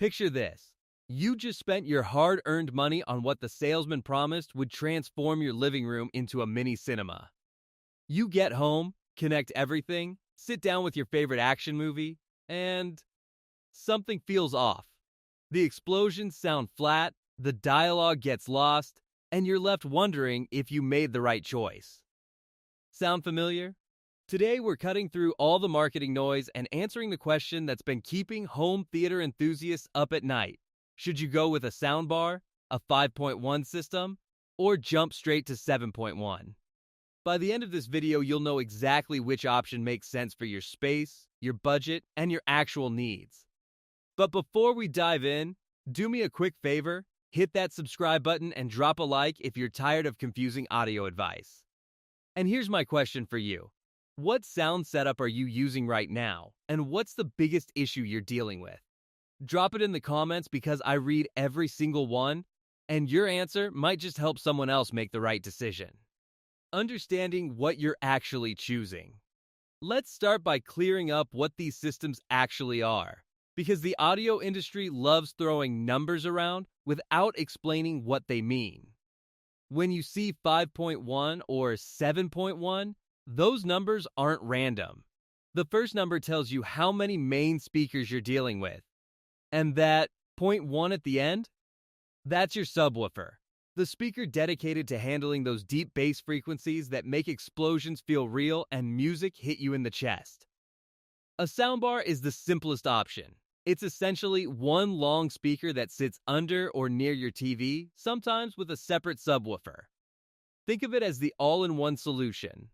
Picture this. You just spent your hard-earned money on what the salesman promised would transform your living room into a mini cinema. You get home, connect everything, sit down with your favorite action movie, and something feels off. The explosions sound flat, the dialogue gets lost, and you're left wondering if you made the right choice. Sound familiar? Today we're cutting through all the marketing noise and answering the question that's been keeping home theater enthusiasts up at night. Should you go with a soundbar, a 5.1 system, or jump straight to 7.1? By the end of this video, you'll know exactly which option makes sense for your space, your budget, and your actual needs. But before we dive in, do me a quick favor, hit that subscribe button and drop a like if you're tired of confusing audio advice. And here's my question for you. What sound setup are you using right now, and what's the biggest issue you're dealing with? Drop it in the comments because I read every single one, and your answer might just help someone else make the right decision. Understanding what you're actually choosing. Let's start by clearing up what these systems actually are, because the audio industry loves throwing numbers around without explaining what they mean. When you see 5.1 or 7.1, those numbers aren't random. The first number tells you how many main speakers you're dealing with. And that 0.1 at the end? That's your subwoofer, the speaker dedicated to handling those deep bass frequencies that make explosions feel real and music hit you in the chest. A soundbar is the simplest option. It's essentially one long speaker that sits under or near your TV, sometimes with a separate subwoofer. Think of it as the all-in-one solution.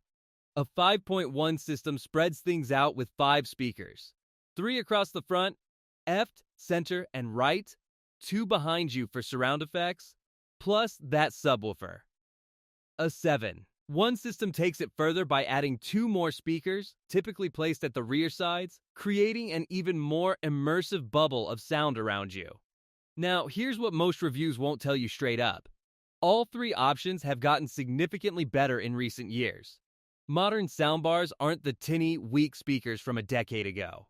A 5.1 system spreads things out with 5 speakers, 3 across the front, left, center, and right, 2 behind you for surround effects, plus that subwoofer. A 7. One system takes it further by adding 2 more speakers, typically placed at the rear sides, creating an even more immersive bubble of sound around you. Now, here's what most reviews won't tell you straight up. All 3 options have gotten significantly better in recent years. Modern soundbars aren't the tinny, weak speakers from a decade ago.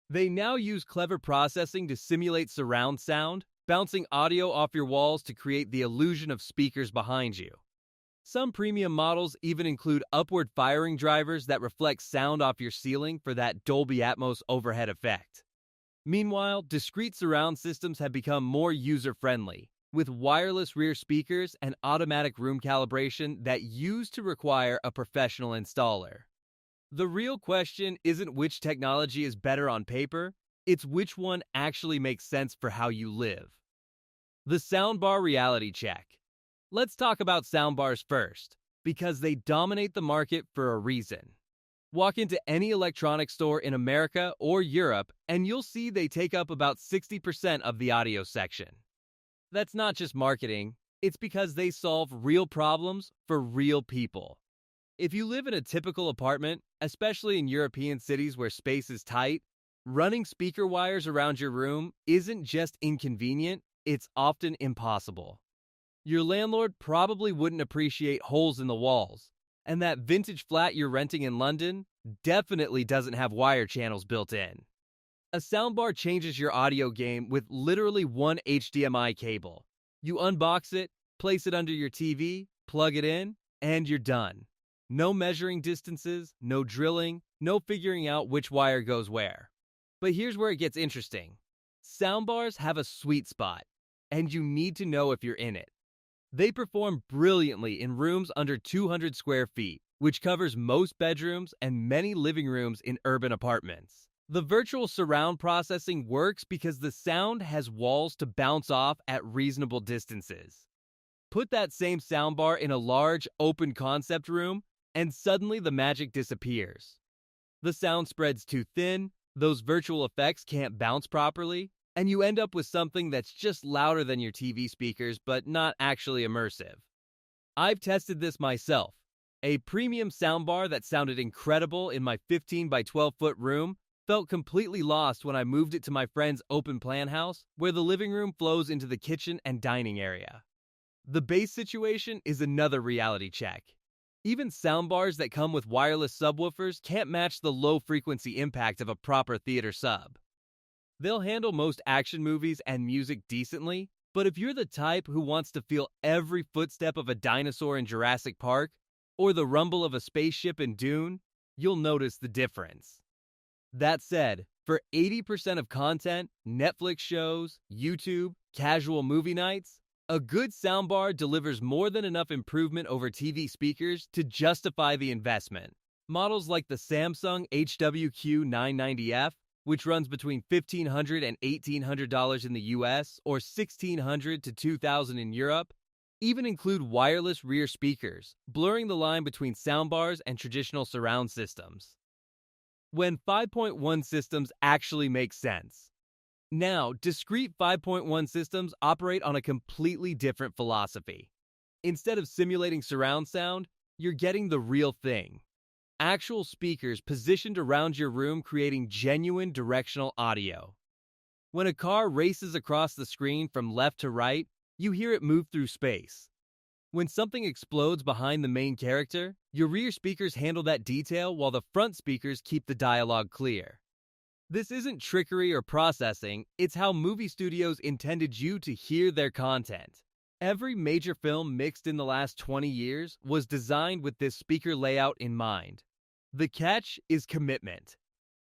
They now use clever processing to simulate surround sound, bouncing audio off your walls to create the illusion of speakers behind you. Some premium models even include upward firing drivers that reflect sound off your ceiling for that Dolby Atmos overhead effect. Meanwhile, discrete surround systems have become more user-friendly, with wireless rear speakers and automatic room calibration that used to require a professional installer. The real question isn't which technology is better on paper, it's which one actually makes sense for how you live. The Soundbar Reality Check. Let's talk about soundbars first, because they dominate the market for a reason. Walk into any electronics store in America or Europe, and you'll see they take up about 60% of the audio section. That's not just marketing, it's because they solve real problems for real people. If you live in a typical apartment, especially in European cities where space is tight, running speaker wires around your room isn't just inconvenient, it's often impossible. Your landlord probably wouldn't appreciate holes in the walls, and that vintage flat you're renting in London definitely doesn't have wire channels built in. A soundbar changes your audio game with literally one HDMI cable. You unbox it, place it under your TV, plug it in, and you're done. No measuring distances, no drilling, no figuring out which wire goes where. But here's where it gets interesting. Soundbars have a sweet spot, and you need to know if you're in it. They perform brilliantly in rooms under 200 square feet, which covers most bedrooms and many living rooms in urban apartments. The virtual surround processing works because the sound has walls to bounce off at reasonable distances. Put that same soundbar in a large, open concept room, and suddenly the magic disappears. The sound spreads too thin, those virtual effects can't bounce properly, and you end up with something that's just louder than your TV speakers but not actually immersive. I've tested this myself. A premium soundbar that sounded incredible in my 15 by 12 foot room felt completely lost when I moved it to my friend's open plan house, where the living room flows into the kitchen and dining area. The bass situation is another reality check. Even soundbars that come with wireless subwoofers can't match the low-frequency impact of a proper theater sub. They'll handle most action movies and music decently, but if you're the type who wants to feel every footstep of a dinosaur in Jurassic Park or the rumble of a spaceship in Dune, you'll notice the difference. That said, for 80% of content, Netflix shows, YouTube, casual movie nights, a good soundbar delivers more than enough improvement over TV speakers to justify the investment. Models like the Samsung HWQ990F, which runs between $1,500 and $1,800 in the US or $1,600 to $2,000 in Europe, even include wireless rear speakers, blurring the line between soundbars and traditional surround systems. When 5.1 systems actually make sense. Now, discrete 5.1 systems operate on a completely different philosophy. Instead of simulating surround sound, you're getting the real thing. Actual speakers positioned around your room creating genuine directional audio. When a car races across the screen from left to right, you hear it move through space. When something explodes behind the main character, your rear speakers handle that detail while the front speakers keep the dialogue clear. This isn't trickery or processing, it's how movie studios intended you to hear their content. Every major film mixed in the last 20 years was designed with this speaker layout in mind. The catch is commitment.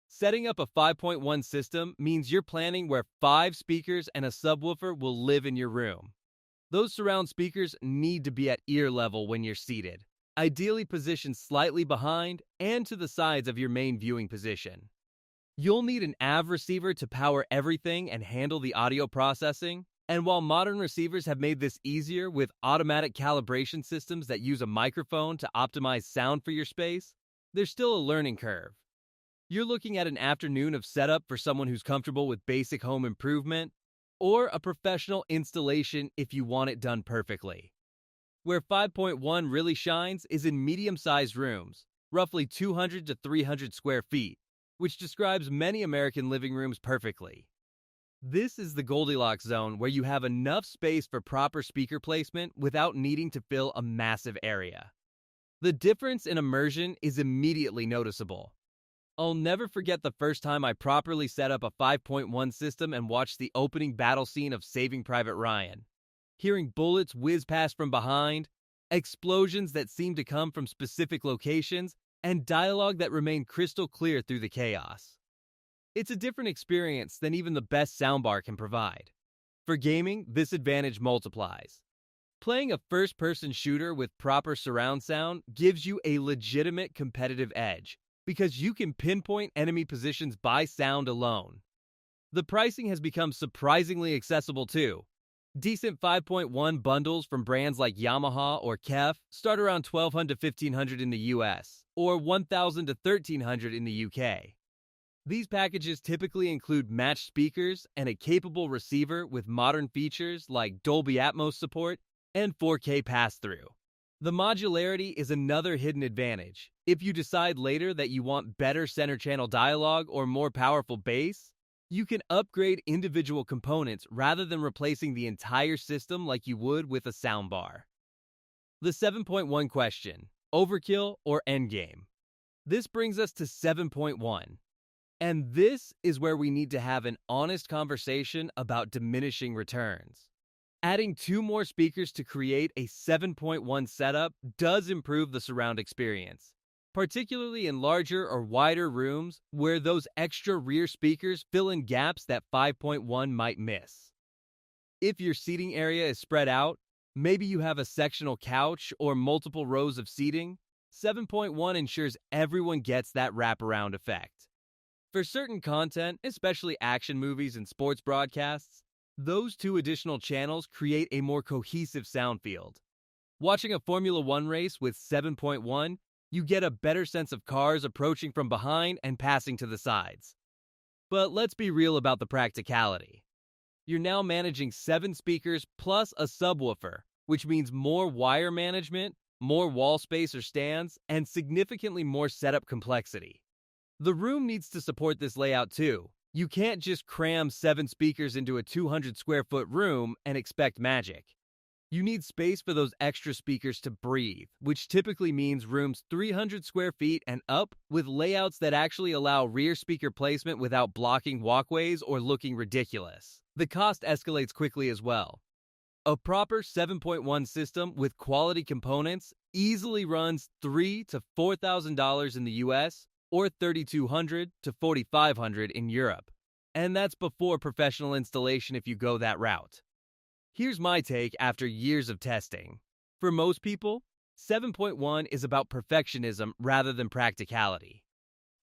Setting up a 5.1 system means you're planning where 5 speakers and a subwoofer will live in your room. Those surround speakers need to be at ear level when you're seated, ideally positioned slightly behind and to the sides of your main viewing position. You'll need an AV receiver to power everything and handle the audio processing, and while modern receivers have made this easier with automatic calibration systems that use a microphone to optimize sound for your space, there's still a learning curve. You're looking at an afternoon of setup for someone who's comfortable with basic home improvement, or a professional installation if you want it done perfectly. Where 5.1 really shines is in medium-sized rooms, roughly 200 to 300 square feet, which describes many American living rooms perfectly. This is the Goldilocks zone where you have enough space for proper speaker placement without needing to fill a massive area. The difference in immersion is immediately noticeable. I'll never forget the first time I properly set up a 5.1 system and watched the opening battle scene of Saving Private Ryan. Hearing bullets whiz past from behind, explosions that seemed to come from specific locations, and dialogue that remained crystal clear through the chaos. It's a different experience than even the best soundbar can provide. For gaming, this advantage multiplies. Playing a first-person shooter with proper surround sound gives you a legitimate competitive edge, because you can pinpoint enemy positions by sound alone. The pricing has become surprisingly accessible too. Decent 5.1 bundles from brands like Yamaha or Kef start around $1,200 to $1,500 in the US, or $1,000 to $1,300 in the UK. These packages typically include matched speakers and a capable receiver with modern features like Dolby Atmos support and 4K pass-through. The modularity is another hidden advantage. If you decide later that you want better center channel dialogue or more powerful bass, you can upgrade individual components rather than replacing the entire system like you would with a soundbar. The 7.1 question, overkill or endgame? This brings us to 7.1. And this is where we need to have an honest conversation about diminishing returns. Adding 2 more speakers to create a 7.1 setup does improve the surround experience, particularly in larger or wider rooms where those extra rear speakers fill in gaps that 5.1 might miss. If your seating area is spread out, maybe you have a sectional couch or multiple rows of seating, 7.1 ensures everyone gets that wraparound effect. For certain content, especially action movies and sports broadcasts, those 2 additional channels create a more cohesive sound field. Watching a Formula One race with 7.1, you get a better sense of cars approaching from behind and passing to the sides. But let's be real about the practicality. You're now managing 7 speakers plus a subwoofer, which means more wire management, more wall space or stands, and significantly more setup complexity. The room needs to support this layout too. You can't just cram 7 speakers into a 200 square foot room and expect magic. You need space for those extra speakers to breathe, which typically means rooms 300 square feet and up with layouts that actually allow rear speaker placement without blocking walkways or looking ridiculous. The cost escalates quickly as well. A proper 7.1 system with quality components easily runs $3,000 to $4,000 in the US or $3,200 to $4,500 in Europe. And that's before professional installation if you go that route. Here's my take after years of testing. For most people, 7.1 is about perfectionism rather than practicality.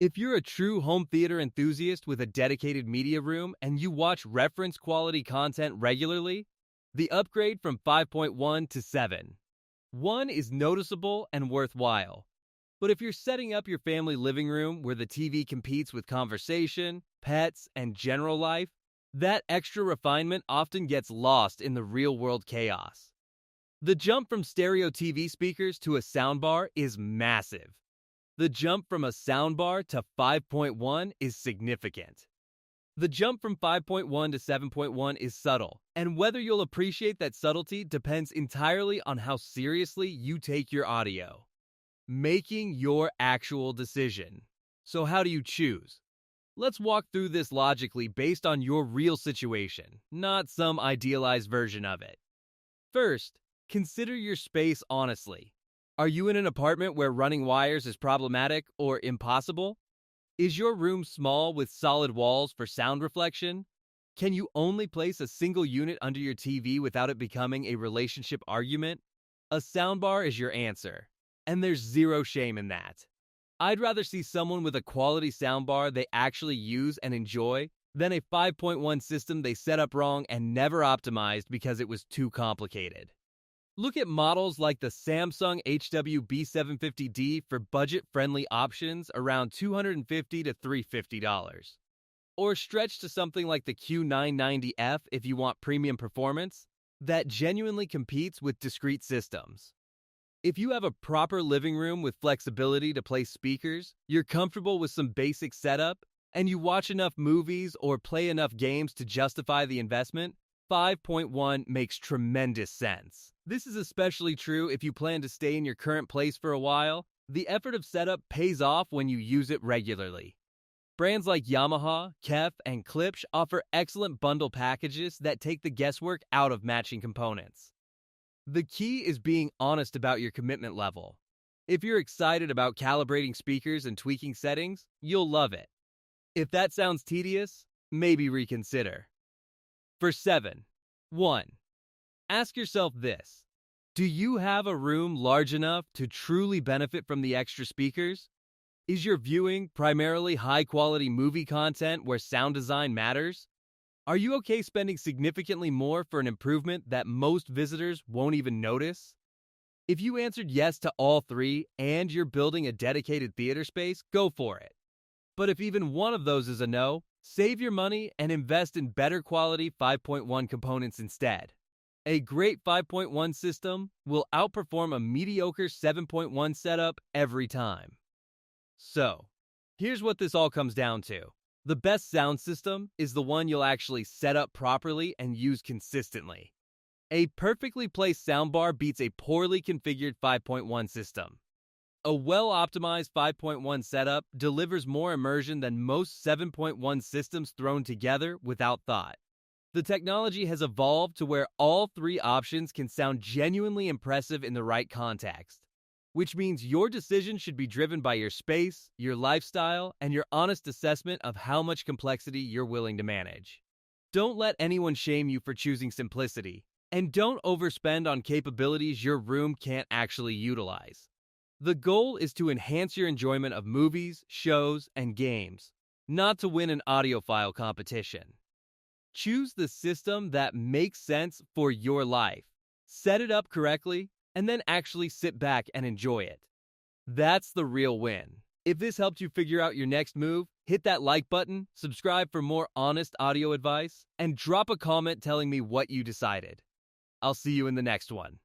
If you're a true home theater enthusiast with a dedicated media room and you watch reference quality content regularly, the upgrade from 5.1 to 7. 1 is noticeable and worthwhile. But if you're setting up your family living room where the TV competes with conversation, pets, and general life, that extra refinement often gets lost in the real-world chaos. The jump from stereo TV speakers to a soundbar is massive. The jump from a soundbar to 5.1 is significant. The jump from 5.1 to 7.1 is subtle, and whether you'll appreciate that subtlety depends entirely on how seriously you take your audio. Making your actual decision. So how do you choose? Let's walk through this logically based on your real situation, not some idealized version of it. First, consider your space honestly. Are you in an apartment where running wires is problematic or impossible? Is your room small with solid walls for sound reflection? Can you only place a single unit under your TV without it becoming a relationship argument? A soundbar is your answer, and there's zero shame in that. I'd rather see someone with a quality soundbar they actually use and enjoy than a 5.1 system they set up wrong and never optimized because it was too complicated. Look at models like the Samsung HW-B750D for budget-friendly options around $250 to $350. Or stretch to something like the Q990F if you want premium performance that genuinely competes with discrete systems. If you have a proper living room with flexibility to place speakers, you're comfortable with some basic setup, and you watch enough movies or play enough games to justify the investment, 5.1 makes tremendous sense. This is especially true if you plan to stay in your current place for a while. The effort of setup pays off when you use it regularly. Brands like Yamaha, Kef, and Klipsch offer excellent bundle packages that take the guesswork out of matching components. The key is being honest about your commitment level. If you're excited about calibrating speakers and tweaking settings, you'll love it. If that sounds tedious, maybe reconsider. For 7. 1. Ask yourself this. Do you have a room large enough to truly benefit from the extra speakers? Is your viewing primarily high-quality movie content where sound design matters? Are you okay spending significantly more for an improvement that most visitors won't even notice? If you answered yes to all 3 and you're building a dedicated theater space, go for it. But if even one of those is a no, save your money and invest in better quality 5.1 components instead. A great 5.1 system will outperform a mediocre 7.1 setup every time. So, here's what this all comes down to. The best sound system is the one you'll actually set up properly and use consistently. A perfectly placed soundbar beats a poorly configured 5.1 system. A well-optimized 5.1 setup delivers more immersion than most 7.1 systems thrown together without thought. The technology has evolved to where all 3 options can sound genuinely impressive in the right context, which means your decision should be driven by your space, your lifestyle, and your honest assessment of how much complexity you're willing to manage. Don't let anyone shame you for choosing simplicity, and don't overspend on capabilities your room can't actually utilize. The goal is to enhance your enjoyment of movies, shows, and games, not to win an audiophile competition. Choose the system that makes sense for your life. Set it up correctly, and then actually sit back and enjoy it. That's the real win. If this helped you figure out your next move, hit that like button, subscribe for more honest audio advice, and drop a comment telling me what you decided. I'll see you in the next one.